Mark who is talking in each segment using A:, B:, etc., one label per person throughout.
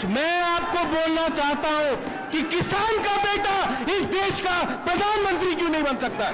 A: आज मैं आपको बोलना चाहता हूं कि किसान का बेटा इस देश का प्रधानमंत्री क्यों नहीं बन सकता।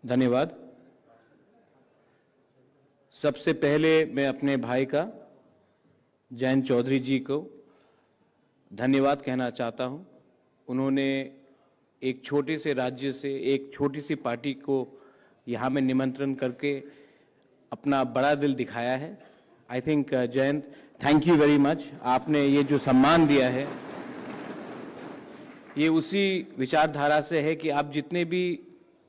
A: धन्यवाद। सबसे पहले मैं अपने भाई का जयंत चौधरी जी को धन्यवाद कहना चाहता हूं। उन्होंने एक छोटे से राज्य से एक छोटी सी पार्टी को यहां में निमंत्रण करके अपना बड़ा दिल दिखाया है। I think Jayant, thank you very much. आपने ये जो सम्मान दिया है ये उसी विचारधारा से है कि आप जितने भी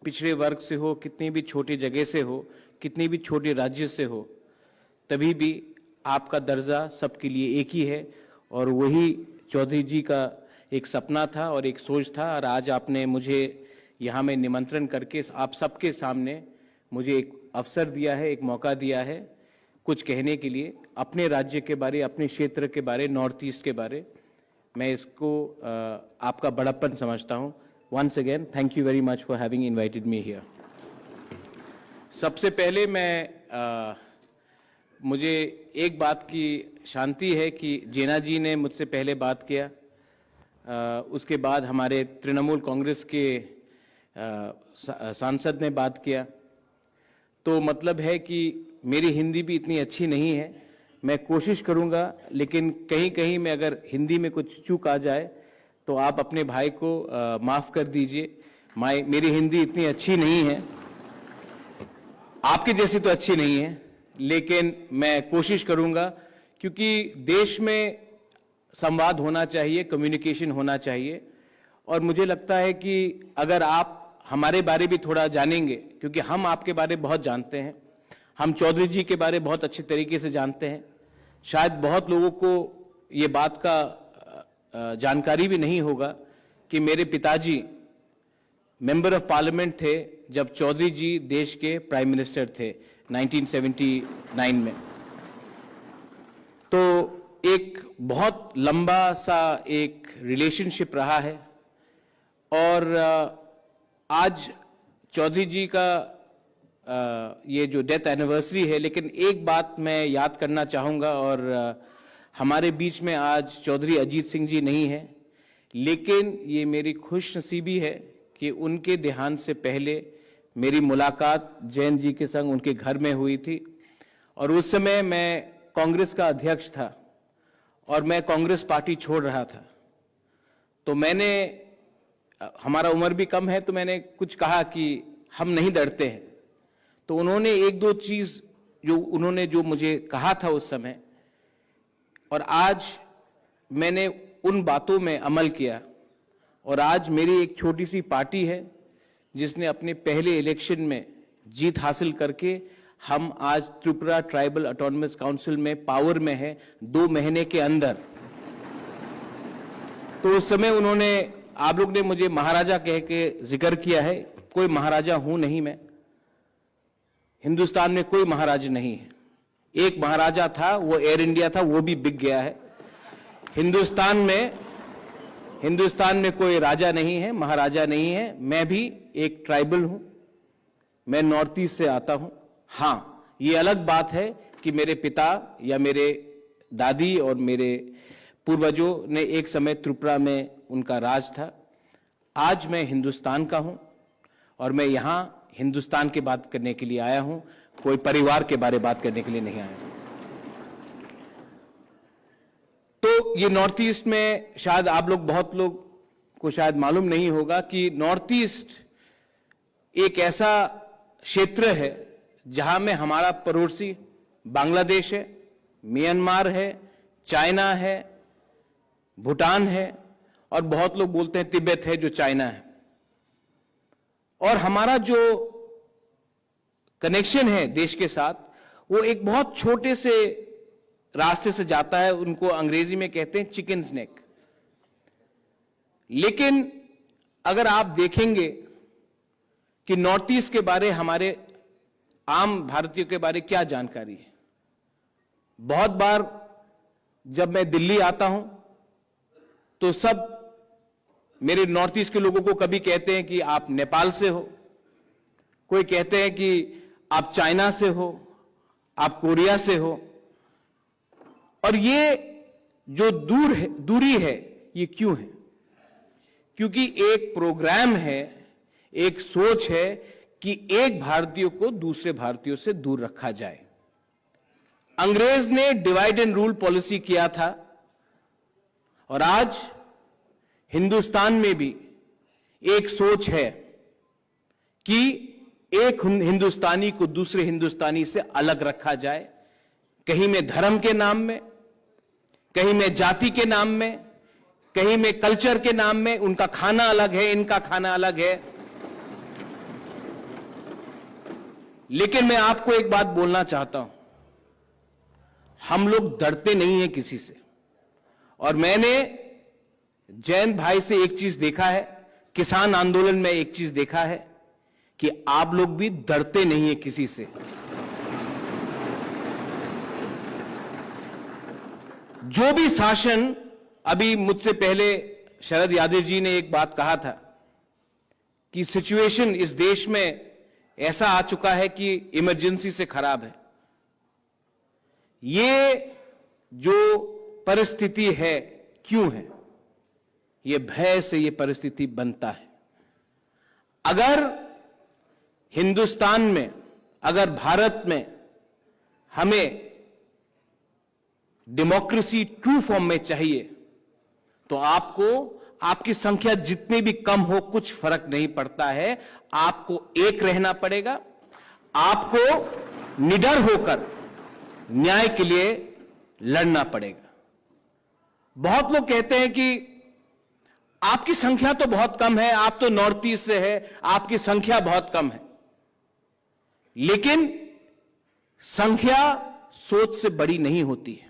A: पिछड़े वर्ग से हो, कितनी भी छोटी जगह से हो, कितनी भी छोटे राज्य से हो, तभी भी आपका दर्जा सबके लिए एक ही है। और वही चौधरी जी का एक सपना था और एक सोच था, और आज आपने मुझे यहाँ में निमंत्रण करके आप सबके सामने मुझे एक अवसर दिया है, एक मौका दिया है कुछ कहने के लिए अपने राज्य के बारे, अपने क्षेत्र के बारे, नॉर्थ ईस्ट के बारे। मैं इसको आपका बड़प्पन समझता हूँ। Once again, thank you very much for having invited me here. सबसे पहले मुझे एक बात की शांति है कि जेना जी ने मुझसे पहले बात किया, उसके बाद हमारे तृणमूल कांग्रेस के सांसद ने बात किया, तो मतलब है कि मेरी हिंदी भी इतनी अच्छी नहीं है। मैं कोशिश करूंगा, लेकिन कहीं कहीं में अगर हिंदी में कुछ चूक आ जाए तो आप अपने भाई को माफ कर दीजिए। मेरी हिंदी इतनी अच्छी नहीं है, आपके जैसी तो अच्छी नहीं है, लेकिन मैं कोशिश करूंगा, क्योंकि देश में संवाद होना चाहिए, कम्युनिकेशन होना चाहिए। और मुझे लगता है कि अगर आप हमारे बारे भी थोड़ा जानेंगे, क्योंकि हम आपके बारे बहुत जानते हैं, हम चौधरी जी के बारे बहुत अच्छे तरीके से जानते हैं। शायद बहुत लोगों को ये बात का जानकारी भी नहीं होगा कि मेरे पिताजी मेंबर ऑफ पार्लियामेंट थे जब चौधरी जी देश के प्राइम मिनिस्टर थे 1979 में। तो एक बहुत लंबा सा एक रिलेशनशिप रहा है। और आज चौधरी जी का ये जो डेथ एनिवर्सरी है, लेकिन एक बात मैं याद करना चाहूँगा, और हमारे बीच में आज चौधरी अजीत सिंह जी नहीं है, लेकिन ये मेरी खुशनसीबी है कि उनके देहांत से पहले मेरी मुलाकात जयंत जी के संग उनके घर में हुई थी। और उस समय मैं कांग्रेस का अध्यक्ष था और मैं कांग्रेस पार्टी छोड़ रहा था। तो मैंने, हमारा उम्र भी कम है, तो मैंने कुछ कहा कि हम नहीं डरते हैं। तो उन्होंने एक दो चीज जो मुझे कहा था उस समय, और आज मैंने उन बातों में अमल किया। और आज मेरी एक छोटी सी पार्टी है जिसने अपने पहले इलेक्शन में जीत हासिल करके हम आज त्रिपुरा ट्राइबल ऑटोनमस काउंसिल में पावर में है 2 महीने के अंदर। तो उस समय उन्होंने, आप लोग ने मुझे महाराजा कह के जिक्र किया है, कोई महाराजा हूं नहीं मैं। हिंदुस्तान में कोई महाराजा नहीं है। एक महाराजा था, वो एयर इंडिया था, वो भी बिक गया है। हिंदुस्तान में कोई राजा नहीं है, महाराजा नहीं है। मैं भी एक ट्राइबल हूं, मैं नॉर्थ ईस्ट से आता हूं। हां, ये अलग बात है कि मेरे पिता या मेरे दादी और मेरे पूर्वजों ने एक समय त्रिपुरा में उनका राज था। आज मैं हिंदुस्तान का हूं और मैं यहां हिंदुस्तान की बात करने के लिए आया हूं, कोई परिवार के बारे बात करने के लिए नहीं आया हूं। तो ये नॉर्थ ईस्ट में शायद आप लोग, बहुत लोग को शायद मालूम नहीं होगा कि नॉर्थ ईस्ट एक ऐसा क्षेत्र है जहां में हमारा पड़ोसी बांग्लादेश है, म्यांमार है, चाइना है, भूटान है, और बहुत लोग बोलते हैं तिब्बत है जो चाइना है। और हमारा जो कनेक्शन है देश के साथ, वो एक बहुत छोटे से रास्ते से जाता है, उनको अंग्रेजी में कहते हैं चिकन स्नेक। लेकिन अगर आप देखेंगे कि नॉर्थ ईस्ट के बारे, हमारे आम भारतीयों के बारे क्या जानकारी है। बहुत बार जब मैं दिल्ली आता हूं तो सब मेरे नॉर्थ ईस्ट के लोगों को कभी कहते हैं कि आप नेपाल से हो, कोई कहते हैं कि आप चाइना से हो, आप कोरिया से हो, और ये जो दूरी है ये क्यों है? क्योंकि एक प्रोग्राम है, एक सोच है कि एक भारतीय को दूसरे भारतीयों से दूर रखा जाए। अंग्रेज ने डिवाइड एंड रूल पॉलिसी किया था, और आज हिंदुस्तान में भी एक सोच है कि एक हिंदुस्तानी को दूसरे हिंदुस्तानी से अलग रखा जाए, कहीं में धर्म के नाम में, कहीं में जाति के नाम में, कहीं में कल्चर के नाम में। उनका खाना अलग है, इनका खाना अलग है। लेकिन मैं आपको एक बात बोलना चाहता हूं, हम लोग डरते नहीं हैं किसी से। और मैंने जयंत भाई से एक चीज देखा है, किसान आंदोलन में एक चीज देखा है कि आप लोग भी डरते नहीं हैं किसी से। जो भी शासन, अभी मुझसे पहले शरद यादव जी ने एक बात कहा था कि सिचुएशन इस देश में ऐसा आ चुका है कि इमरजेंसी से खराब है। ये जो परिस्थिति है क्यों है? ये भय से ये परिस्थिति बनता है। अगर हिंदुस्तान में, अगर भारत में हमें डेमोक्रेसी ट्रू फॉर्म में चाहिए, तो आपको, आपकी संख्या जितनी भी कम हो कुछ फर्क नहीं पड़ता है, आपको एक रहना पड़ेगा। आपको निडर होकर न्याय के लिए लड़ना पड़ेगा। बहुत लोग कहते हैं कि आपकी संख्या तो बहुत कम है, आप तो नॉर्थ ईस्ट से है, आपकी संख्या बहुत कम है। लेकिन संख्या सोच से बड़ी नहीं होती है।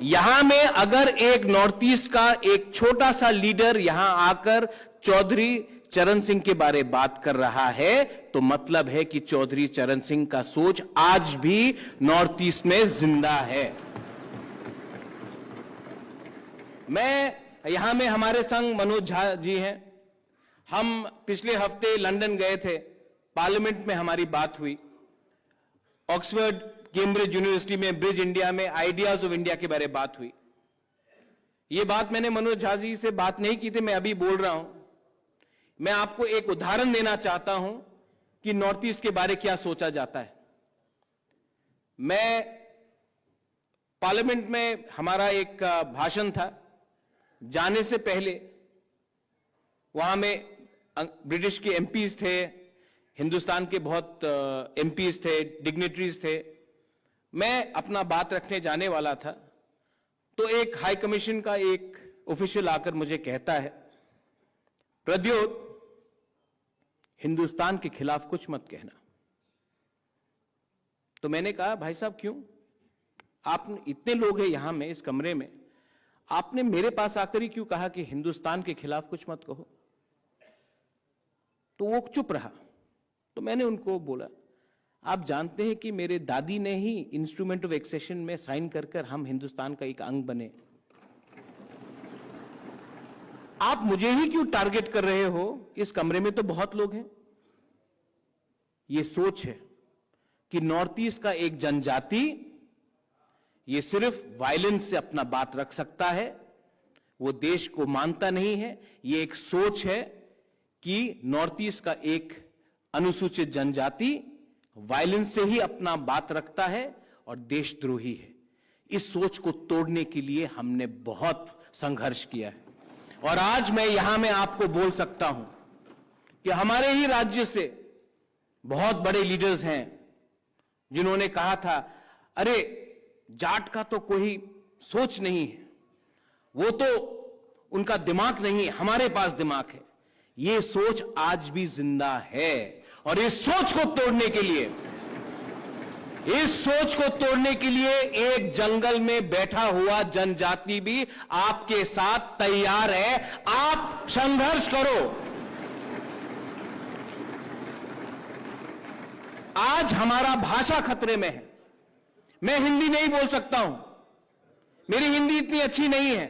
A: यहां में अगर एक नॉर्थ ईस्ट का एक छोटा सा लीडर यहां आकर चौधरी चरण सिंह के बारे बात कर रहा है, तो मतलब है कि चौधरी चरण सिंह का सोच आज भी नॉर्थ ईस्ट में जिंदा है। मैं यहां में, हमारे संग मनोज झा जी हैं। हम पिछले हफ्ते लंदन गए थे, पार्लियामेंट में हमारी बात हुई। ऑक्सफोर्ड, कैम्ब्रिज यूनिवर्सिटी में, ब्रिज इंडिया में आइडियाज ऑफ इंडिया के बारे में बात हुई। यह बात मैंने मनोज झा जी से बात नहीं की थी, मैं अभी बोल रहा हूं। मैं आपको एक उदाहरण देना चाहता हूं कि नॉर्थ ईस्ट के बारे क्या सोचा जाता है। मैं पार्लियामेंट में, हमारा एक भाषण था, जाने से पहले वहां में ब्रिटिश के एमपीज थे, हिंदुस्तान के बहुत एमपीज थे, डिग्नेटरीज थे। मैं अपना बात रखने जाने वाला था, तो एक हाई कमीशन का एक ऑफिशियल आकर मुझे कहता है, प्रद्योत, हिंदुस्तान के खिलाफ कुछ मत कहना। तो मैंने कहा, भाई साहब क्यों? आप इतने लोग हैं यहां में, इस कमरे में, आपने मेरे पास आकर ही क्यों कहा कि हिंदुस्तान के खिलाफ कुछ मत कहो? तो वो चुप रहा। तो मैंने उनको बोला, आप जानते हैं कि मेरे दादी ने ही इंस्ट्रूमेंट ऑफ एक्सेशन में साइन कर कर हम हिंदुस्तान का एक अंग बने। आप मुझे ही क्यों टारगेट कर रहे हो? इस कमरे में तो बहुत लोग हैं। ये सोच है कि नॉर्थ ईस्ट का एक जनजाति ये सिर्फ वायलेंस से अपना बात रख सकता है, वो देश को मानता नहीं है। ये एक सोच है कि नॉर्थ ईस्ट का एक अनुसूचित जनजाति वायलेंस से ही अपना बात रखता है और देशद्रोही है। इस सोच को तोड़ने के लिए हमने बहुत संघर्ष किया है, और आज मैं यहां में आपको बोल सकता हूं कि हमारे ही राज्य से बहुत बड़े लीडर्स हैं जिन्होंने कहा था, अरे जाट का तो कोई सोच नहीं है, वो तो उनका दिमाग नहीं है, हमारे पास दिमाग है। ये सोच आज भी जिंदा है, और इस सोच को तोड़ने के लिए, एक जंगल में बैठा हुआ जनजाति भी आपके साथ तैयार है। आप संघर्ष करो। आज हमारा भाषा खतरे में है। मैं हिंदी नहीं बोल सकता हूं, मेरी हिंदी इतनी अच्छी नहीं है।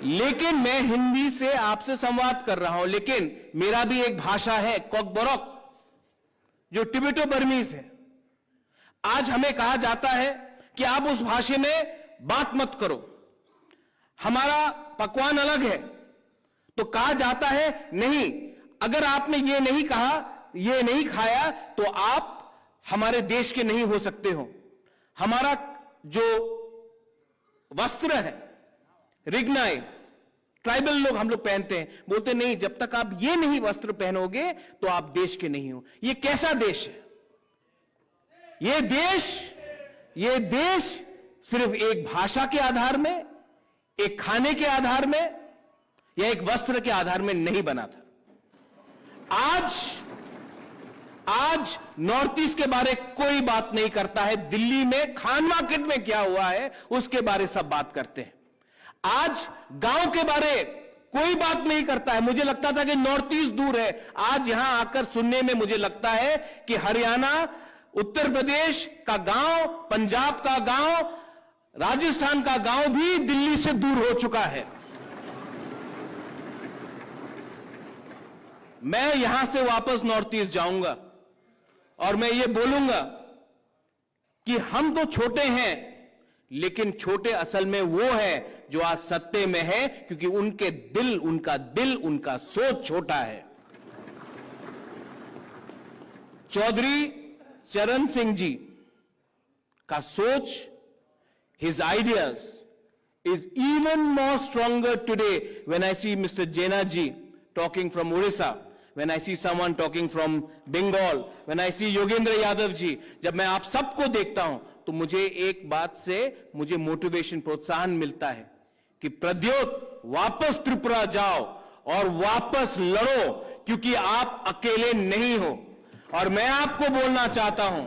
A: लेकिन मैं हिंदी से आपसे संवाद कर रहा हूं, लेकिन मेरा भी एक भाषा है कोकबोरोक, जो टिबेटो बर्मीज है। आज हमें कहा जाता है कि आप उस भाषा में बात मत करो, हमारा पकवान अलग है। तो कहा जाता है नहीं, अगर आपने ये नहीं कहा, ये नहीं खाया, तो आप हमारे देश के नहीं हो सकते हो। हमारा जो वस्त्र है, रिग्नाई, ट्राइबल लोग हम लोग पहनते हैं, बोलते नहीं, जब तक आप ये नहीं वस्त्र पहनोगे तो आप देश के नहीं हो। ये कैसा देश है? ये देश सिर्फ एक भाषा के आधार में, एक खाने के आधार में या एक वस्त्र के आधार में नहीं बना था। आज नॉर्थ ईस्ट के बारे कोई बात नहीं करता है। दिल्ली में खान मार्केट में क्या हुआ है उसके बारे सब बात करते हैं। आज गांव के बारे कोई बात नहीं करता है। मुझे लगता था कि नॉर्थ ईस्ट दूर है, आज यहां आकर सुनने में मुझे लगता है कि हरियाणा, उत्तर प्रदेश का गांव, पंजाब का गांव, राजस्थान का गांव भी दिल्ली से दूर हो चुका है। मैं यहां से वापस नॉर्थ ईस्ट जाऊंगा और मैं ये बोलूंगा कि हम तो छोटे हैं, लेकिन छोटे असल में वो है जो आज सत्ते में है, क्योंकि उनका दिल, उनका सोच छोटा है। चौधरी चरण सिंह जी का सोच, his ideas is even more stronger today when I see Mr. Jena ji talking from Orissa, when I see someone talking from Bengal, when I see Yogendra Yadav ji, जब मैं आप सबको देखता हूं तो मुझे एक बात से मुझे मोटिवेशन, प्रोत्साहन मिलता है कि प्रद्योत वापस त्रिपुरा जाओ और वापस लड़ो, क्योंकि आप अकेले नहीं हो। और मैं आपको बोलना चाहता हूं,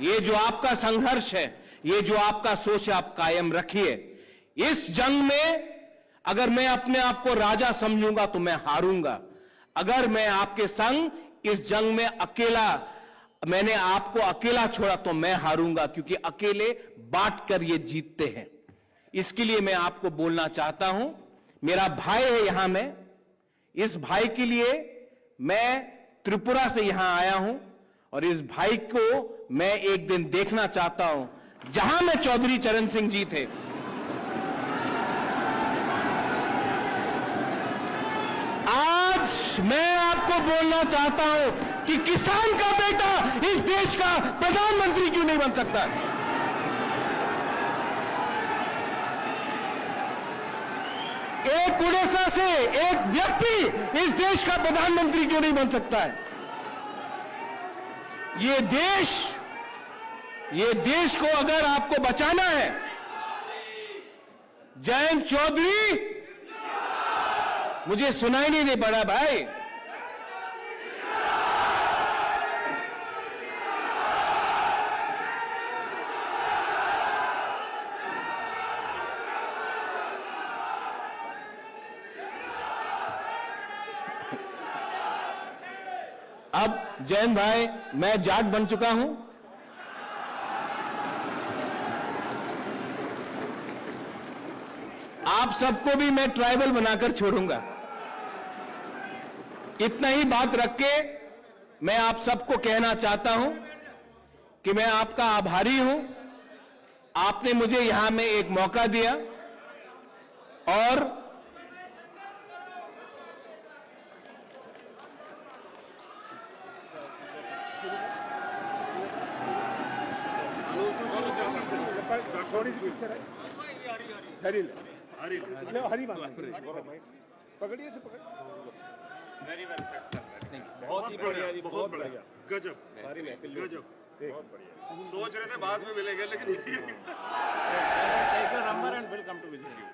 A: ये जो आपका संघर्ष है, ये जो आपका सोच है, आप कायम रखिए। इस जंग में अगर मैं अपने आप को राजा समझूंगा तो मैं हारूंगा। अगर मैं आपके संग इस जंग में मैंने आपको अकेला छोड़ा तो मैं हारूंगा, क्योंकि अकेले बांटकर ये जीतते हैं। इसके लिए मैं आपको बोलना चाहता हूं, मेरा भाई है यहां में, इस भाई के लिए मैं त्रिपुरा से यहां आया हूं और इस भाई को मैं एक दिन देखना चाहता हूं जहां में चौधरी चरण सिंह जी थे। आज मैं आपको बोलना चाहता हूं कि किसान का बेटा इस देश का प्रधानमंत्री क्यों नहीं बन सकता? एक उड़ीसा से एक व्यक्ति इस देश का प्रधानमंत्री क्यों नहीं बन सकता है? ये देश को अगर आपको बचाना है, जयंत चौधरी, मुझे सुनाई नहीं दे पड़ा भाई। अब जयंत भाई, मैं जाट बन चुका हूं। आप सबको भी मैं ट्राइबल बनाकर छोड़ूंगा। इतना ही बात रख के मैं आप सबको कहना चाहता हूं कि मैं आपका आभारी हूं। आपने मुझे यहां में एक मौका दिया और
B: पकड़िए से पकड़। वेरी वेल सेट सर, बहुत ही बढ़िया जी, बहुत बढ़िया, गजब, सारी महफिल गजब, बहुत बढ़िया। सोच रहे थे बाद में मिलेंगे, लेकिन take your number and will come to visit you.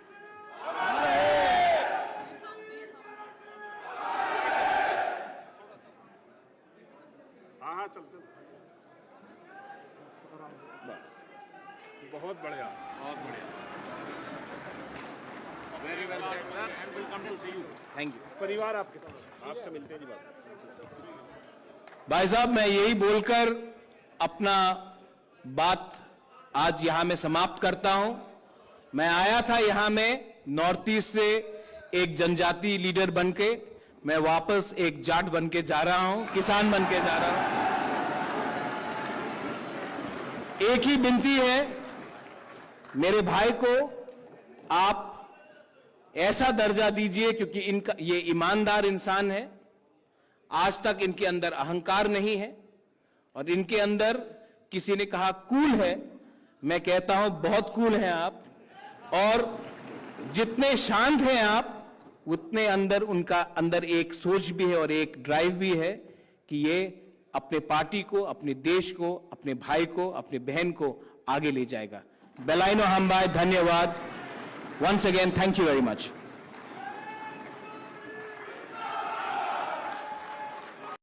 B: हाँ चल चल, बस, बहुत बढ़िया, बहुत बढ़िया। Very well said sir, and will come to see you.
A: Thank you.
B: परिवार आपके साथ, आपसे मिलते हैं जी बात।
A: भाई साहब, मैं यही बोलकर अपना बात आज यहां में समाप्त करता हूं। मैं आया था यहां में नॉर्थ ईस्ट से एक जनजाति लीडर बनके मैं वापस एक जाट बनके जा रहा हूं, किसान बनके जा रहा हूं। एक ही विनती है, मेरे भाई को आप ऐसा दर्जा दीजिए, क्योंकि इनका ये ईमानदार इंसान है, आज तक इनके अंदर अहंकार नहीं है और इनके अंदर, किसी ने कहा कूल है, मैं कहता हूं बहुत कूल हैं आप। और जितने शांत हैं आप, उतने अंदर उनका अंदर एक सोच भी है और एक ड्राइव भी है कि ये अपने पार्टी को, अपने देश को, अपने भाई को, अपने बहन को आगे ले जाएगा। बेलाइनो हमबाय, धन्यवाद। Once again, thank you very much.